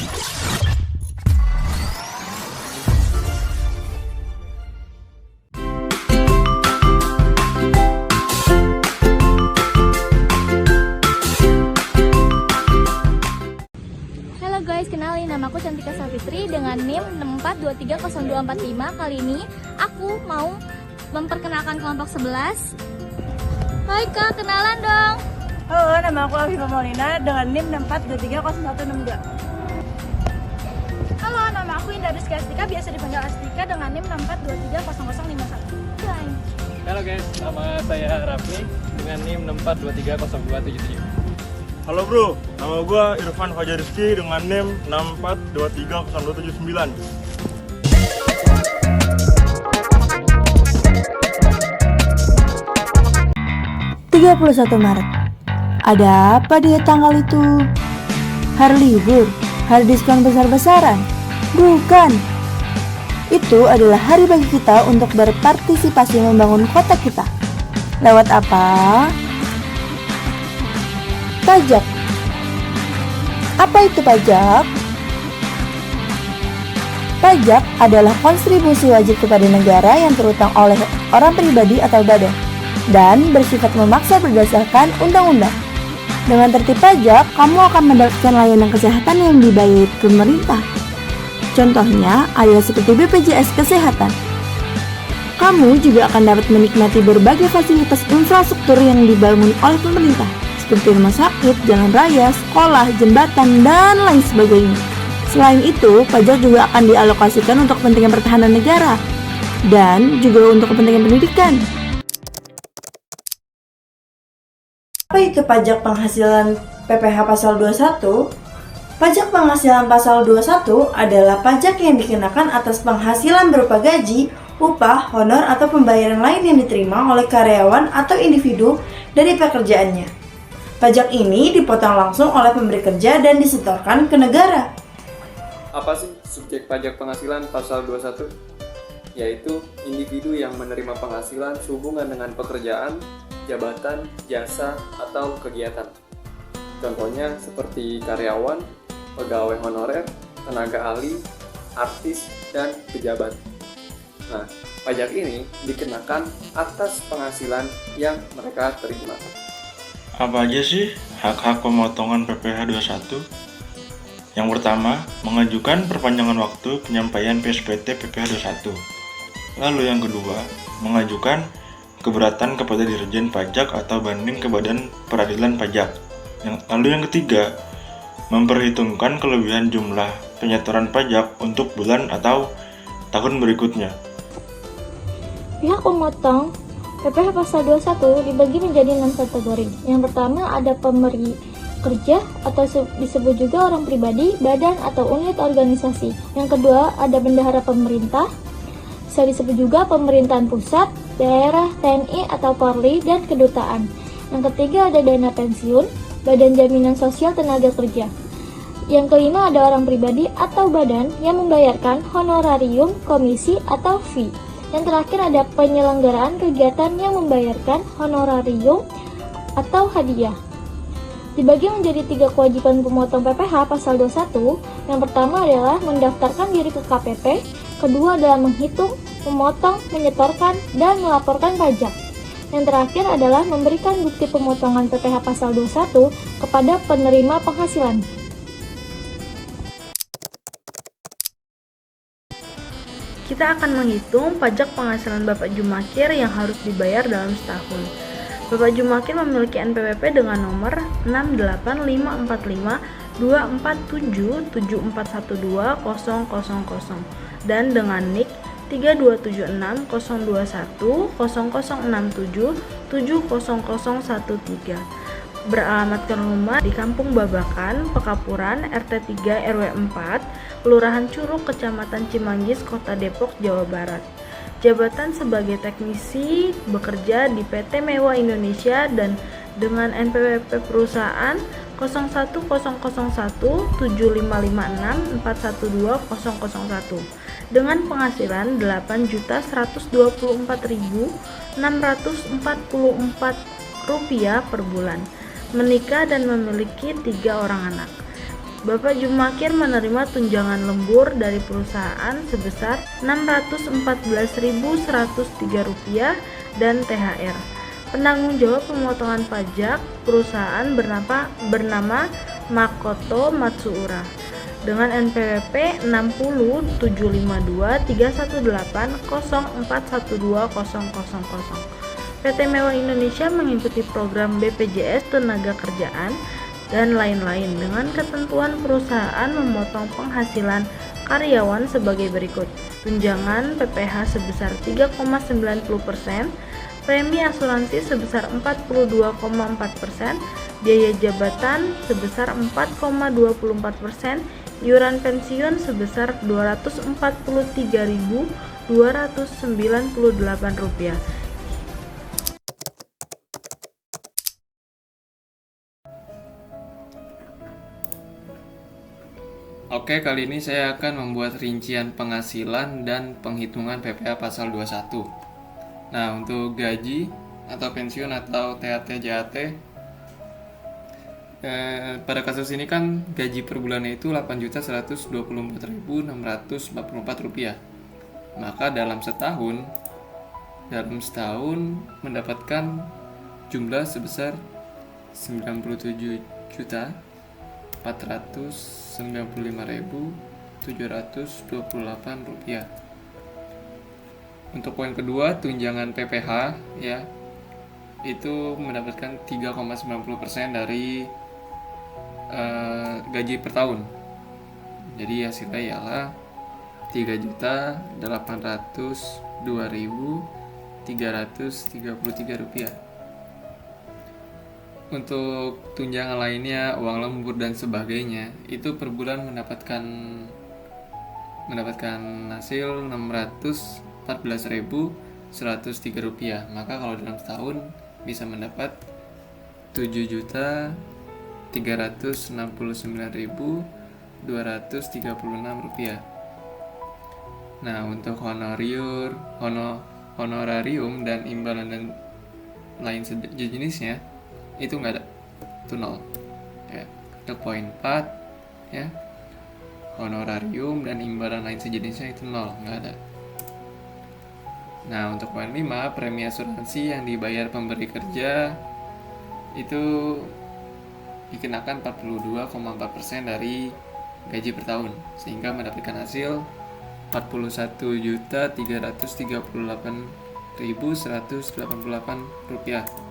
Halo guys, kenalin, nama aku Cantika Savitri dengan NIM 64230245. Kali ini aku mau memperkenalkan kelompok 11. Hai Kak, kenalan dong. Halo, nama aku Afifah Maulina dengan NIM 64230162. Halo, nama aku Indah Rizky Astika, biasa dipanggil Astika dengan NIM 64230051. Halo guys, nama saya Raffi dengan NIM 64230277. Halo bro, nama gue Irfan Fajar Rizky dengan NIM 64230279. 31 Maret. Ada apa di tanggal itu? Hari libur? Hari diskon besar-besaran? Bukan. Itu adalah hari bagi kita untuk berpartisipasi membangun kota kita. Lewat apa? Pajak. Apa itu pajak? Pajak adalah kontribusi wajib kepada negara yang terutang oleh orang pribadi atau badan dan bersifat memaksa berdasarkan undang-undang. Dengan tertib pajak, kamu akan mendapatkan layanan kesehatan yang dibayar pemerintah. Contohnya adalah seperti BPJS Kesehatan. Kamu juga akan dapat menikmati berbagai fasilitas infrastruktur yang dibangun oleh pemerintah, seperti rumah sakit, jalan raya, sekolah, jembatan, dan lain sebagainya. Selain itu, pajak juga akan dialokasikan untuk kepentingan pertahanan negara dan juga untuk kepentingan pendidikan. Apa itu pajak penghasilan PPh pasal 21? Pajak penghasilan pasal 21 adalah pajak yang dikenakan atas penghasilan berupa gaji, upah, honor, atau pembayaran lain yang diterima oleh karyawan atau individu dari pekerjaannya. Pajak ini dipotong langsung oleh pemberi kerja dan disetorkan ke negara. Apa sih subjek pajak penghasilan pasal 21? Yaitu individu yang menerima penghasilan sehubungan dengan pekerjaan, jabatan, jasa, atau kegiatan. Contohnya seperti karyawan, pegawai honorer, tenaga ahli, artis, dan pejabat. Nah, pajak ini dikenakan atas penghasilan yang mereka terima. Apa aja sih hak-hak pemotongan PPh 21? Yang pertama, mengajukan perpanjangan waktu penyampaian PSPT PPh 21. Lalu yang kedua, mengajukan keberatan kepada Dirjen Pajak atau banding ke Badan Peradilan Pajak. Lalu yang ketiga, memperhitungkan kelebihan jumlah penyetoran pajak untuk bulan atau tahun berikutnya. Pihak pemotong PPh pasal 21 dibagi menjadi 6 kategori. Yang pertama ada pemberi kerja atau disebut juga orang pribadi, badan atau unit organisasi. Yang kedua ada bendahara pemerintah, bisa disebut juga pemerintahan pusat, daerah, TNI atau Polri, dan kedutaan. Yang ketiga ada dana pensiun, badan jaminan sosial tenaga kerja. Yang kelima ada orang pribadi atau badan yang membayarkan honorarium, komisi, atau fee. Yang terakhir ada penyelenggaraan kegiatan yang membayarkan honorarium atau hadiah. Dibagi menjadi 3 kewajiban pemotong PPh pasal 21. Yang pertama adalah mendaftarkan diri ke KPP, kedua adalah menghitung, memotong, menyetorkan, dan melaporkan pajak. Yang terakhir adalah memberikan bukti pemotongan PPh pasal 21 kepada penerima penghasilan. Kita akan menghitung pajak penghasilan Bapak Jumakir yang harus dibayar dalam setahun. Bapak Jumakir memiliki NPWP dengan nomor 685524774120000 dan dengan NIK 32760010067700013. Beralamatkan rumah di Kampung Babakan, Pekapuran, RT 3 RW 4, Kelurahan Curug, Kecamatan Cimanggis, Kota Depok, Jawa Barat. Jabatan sebagai teknisi bekerja di PT Mewah Indonesia dan dengan NPWP perusahaan 0117556412001 dengan penghasilan Rp8.124.644 per bulan, menikah dan memiliki 3 orang anak. Bapak Jumakir menerima tunjangan lembur dari perusahaan sebesar Rp614.103 dan THR. Penanggung jawab pemotongan pajak perusahaan bernama Makoto Matsuura dengan NPWP 60.752.318.0412.000. PT Mewah Indonesia mengikuti program BPJS Tenaga-Kerjaan dan lain-lain dengan ketentuan perusahaan memotong penghasilan karyawan sebagai berikut: tunjangan PPh sebesar 3,90%, premi asuransi sebesar 42,4%, biaya jabatan sebesar 4,24%, iuran pensiun sebesar Rp243.298. Oke, kali ini saya akan membuat rincian penghasilan dan penghitungan PPh pasal 21. Nah, untuk gaji atau pensiun atau THT JHT, pada kasus ini kan gaji per bulannya itu Rp8.124.644. Maka dalam setahun mendapatkan jumlah sebesar Rp97.495.728. Untuk poin kedua, tunjangan PPh ya, itu mendapatkan 3,90% dari gaji per tahun. Jadi hasilnya ialah Rp3.802.333. Untuk tunjangan lainnya, uang lembur dan sebagainya, itu per bulan mendapatkan hasil Rp614.103. Maka kalau dalam setahun bisa mendapat Rp7.369.236. Nah, untuk honorarium dan imbalan dan lain sejenisnya itu nggak ada, itu nol ya. Untuk poin 4 ya, honorarium dan imbalan lain sejenisnya itu nol, nggak ada. Nah, untuk poin 5, premi asuransi yang dibayar pemberi kerja itu dikenakan 42,4% dari gaji per tahun, sehingga mendapatkan hasil Rp41.338.188.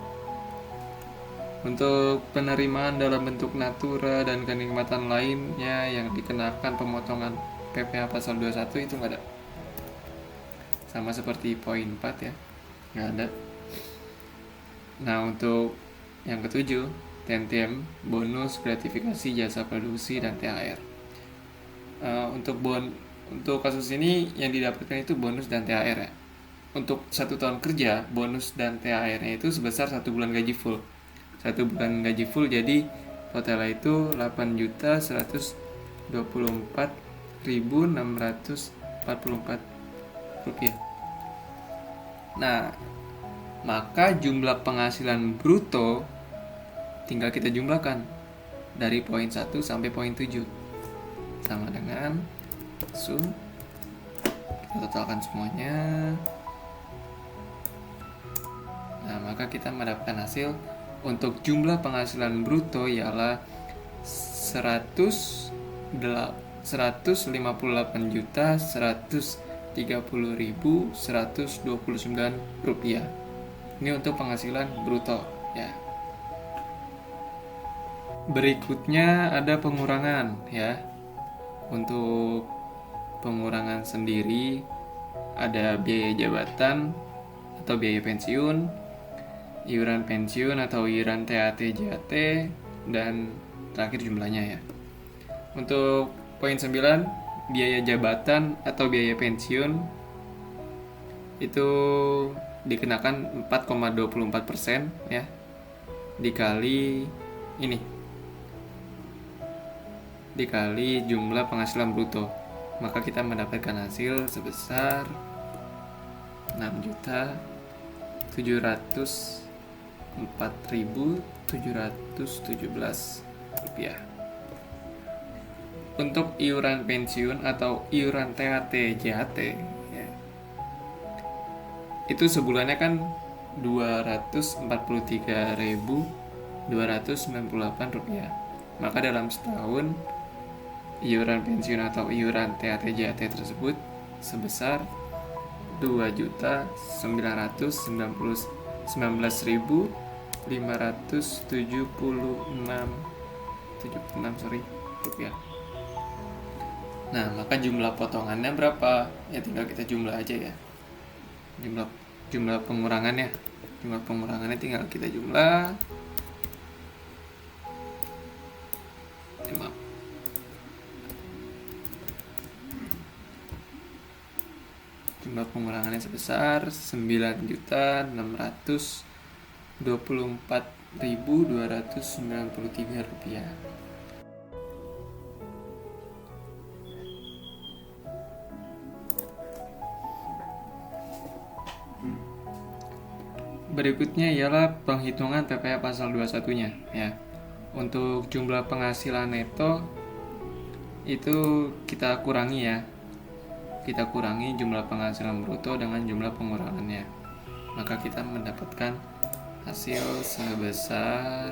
Untuk penerimaan dalam bentuk natura dan kenikmatan lainnya yang dikenakan pemotongan PPh pasal 21 itu nggak ada. Sama seperti poin 4 ya, nggak ada. Nah, untuk yang ketujuh, TNTM, bonus gratifikasi jasa produksi dan THR. Untuk kasus ini yang didapatkan itu bonus dan THR ya. Untuk 1 tahun kerja, bonus dan THR-nya itu sebesar 1 bulan gaji full. 1 bulan gaji full, jadi totalnya itu Rp8.124.644. Nah, maka jumlah penghasilan bruto tinggal kita jumlahkan dari poin 1 sampai poin 7, sama dengan kita totalkan semuanya. Nah, maka kita mendapatkan hasil untuk jumlah penghasilan bruto ialah Rp158.130.129. Ini untuk penghasilan bruto ya. Berikutnya ada pengurangan ya. Untuk pengurangan sendiri ada biaya jabatan atau biaya pensiun, iuran pensiun atau iuran THT JHT, dan terakhir jumlahnya ya. Untuk poin 9, biaya jabatan atau biaya pensiun itu dikenakan 4,24% ya, dikali jumlah penghasilan bruto, maka kita mendapatkan hasil sebesar Rp6.704.717. untuk iuran pensiun atau iuran THT JHT ya, itu sebulannya kan Rp243.298. Maka dalam setahun iuran pensiun atau iuran THT JHT tersebut sebesar Rp2.919.576 rupiah. Nah, maka jumlah potongannya berapa? Ya tinggal kita jumlah aja ya. Jumlah pengurangannya. Jumlah pengurangannya tinggal kita jumlah. Maaf. Jumlah pengurangannya sebesar Rp9.624.293. Berikutnya ialah penghitungan PPh pasal 21-nya ya. Untuk jumlah penghasilan neto itu kita kurangi ya. Kita kurangi jumlah penghasilan bruto dengan jumlah pengurangannya. Maka kita mendapatkan hasil sebesar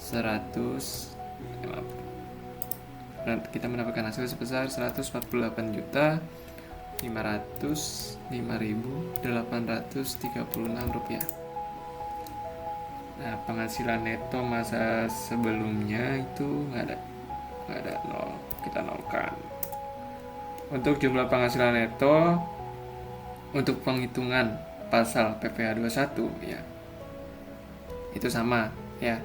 148.505.836 rupiah. Nah, penghasilan neto masa sebelumnya itu nggak ada nol, kita nolkan. Untuk jumlah penghasilan neto untuk penghitungan pasal PPh 21 ya, itu sama ya,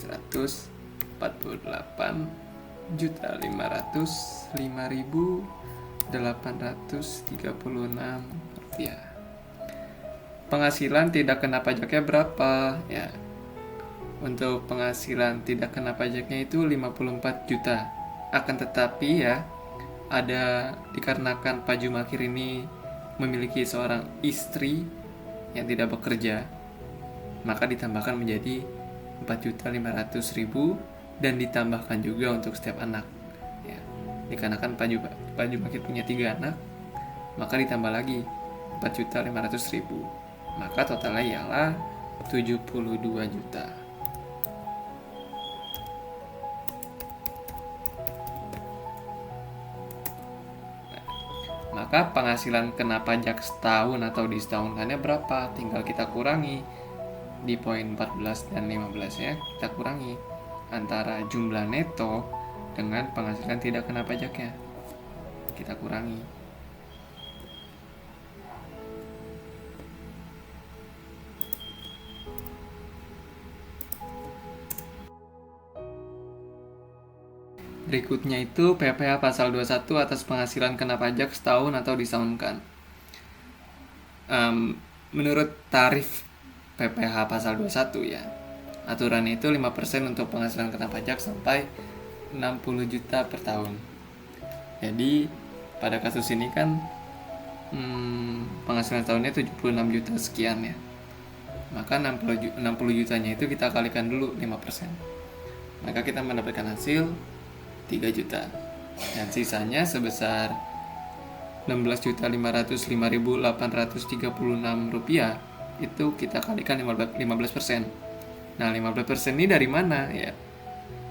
148.505.836 rupiah. Penghasilan tidak kena pajaknya berapa ya? Untuk penghasilan tidak kena pajaknya itu 54 juta. Akan tetapi ya, ada dikarenakan Pak Jumakir ini memiliki seorang istri yang tidak bekerja, maka ditambahkan menjadi 4.500.000 dan ditambahkan juga untuk setiap anak ya. Dikarenakan Pak Jumakir punya 3 anak, maka ditambah lagi 4.500.000, maka totalnya ialah 72 juta. Maka penghasilan kena pajak setahun atau disetahunkannya berapa? Tinggal kita kurangi di poin 14 dan 15 ya. Kita kurangi antara jumlah neto dengan penghasilan tidak kena pajaknya. Kita kurangi. Berikutnya itu PPh pasal 21 atas penghasilan kena pajak setahun atau disetahunkan. Menurut tarif PPh pasal 21 ya, aturannya itu 5% untuk penghasilan kena pajak sampai 60 juta per tahun. Jadi pada kasus ini kan penghasilan tahunnya 76 juta sekian ya. Maka 60 jutanya itu kita kalikan dulu 5%. Maka kita mendapatkan hasil 3 juta. Dan sisanya sebesar 16.505.836 rupiah itu kita kalikan 15%. Nah, 15% ini dari mana ya?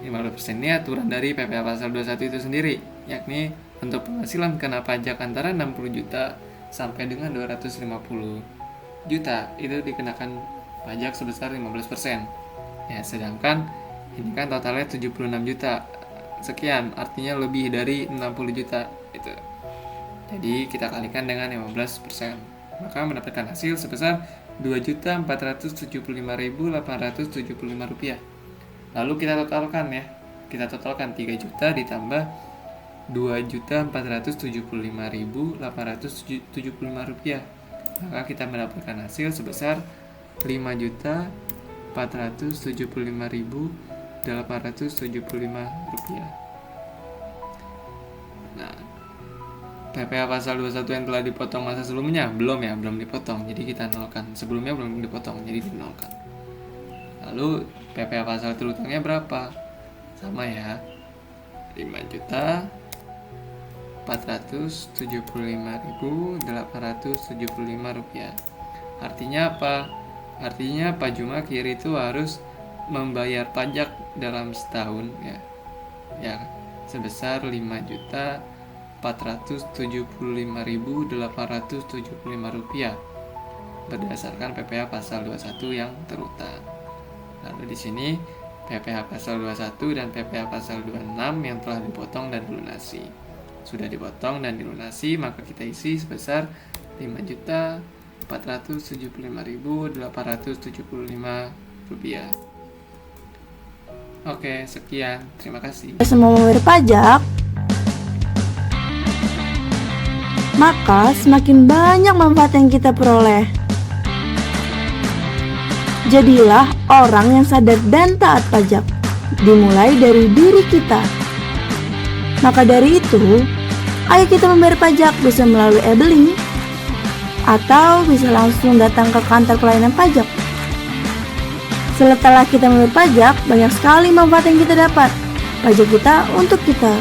15% ini aturan dari PPh pasal 21 itu sendiri, yakni untuk penghasilan kena pajak antara 60 juta sampai dengan 250 juta itu dikenakan pajak sebesar 15%. Ya, sedangkan ini kan totalnya 76 juta sekian, artinya lebih dari 60 juta itu. Jadi kita kalikan dengan 15%, maka mendapatkan hasil sebesar 2.475.875 rupiah. Lalu kita totalkan ya, kita totalkan 3 juta ditambah 2.475.875 rupiah, maka kita mendapatkan hasil sebesar 5.475.875 rupiah. Nah, PPh pasal 21 yang telah dipotong masa sebelumnya belum dipotong, jadi kita nolkan. Sebelumnya belum dipotong, jadi dinolkan. Lalu PPh pasal terutangnya berapa? Sama ya, Rp5.475.875. Artinya apa? Artinya Pak Jumakir itu harus membayar pajak dalam setahun ya sebesar Rp5.475.875 berdasarkan PPh pasal 21 yang terutang. Lalu di sini PPh pasal 21 dan PPh pasal 26 yang telah dipotong dan dilunasi. Sudah dipotong dan dilunasi, maka kita isi sebesar Rp5.475.875. Oke, sekian. Terima kasih. Semua membayar pajak, maka semakin banyak manfaat yang kita peroleh. Jadilah orang yang sadar dan taat pajak, dimulai dari diri kita. Maka dari itu, ayo kita membayar pajak bisa melalui e-billing atau bisa langsung datang ke kantor pelayanan pajak. Setelah kita membayar pajak, banyak sekali manfaat yang kita dapat. Pajak kita untuk kita.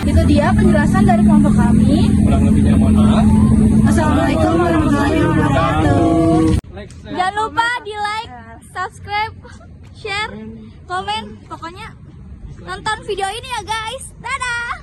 Itu dia penjelasan dari kelompok kami. Kurang lebihnya mohon maaf. Assalamualaikum warahmatullahi wabarakatuh. Jangan lupa di like, subscribe, share, komen, pokoknya nonton video ini ya guys. Dadah.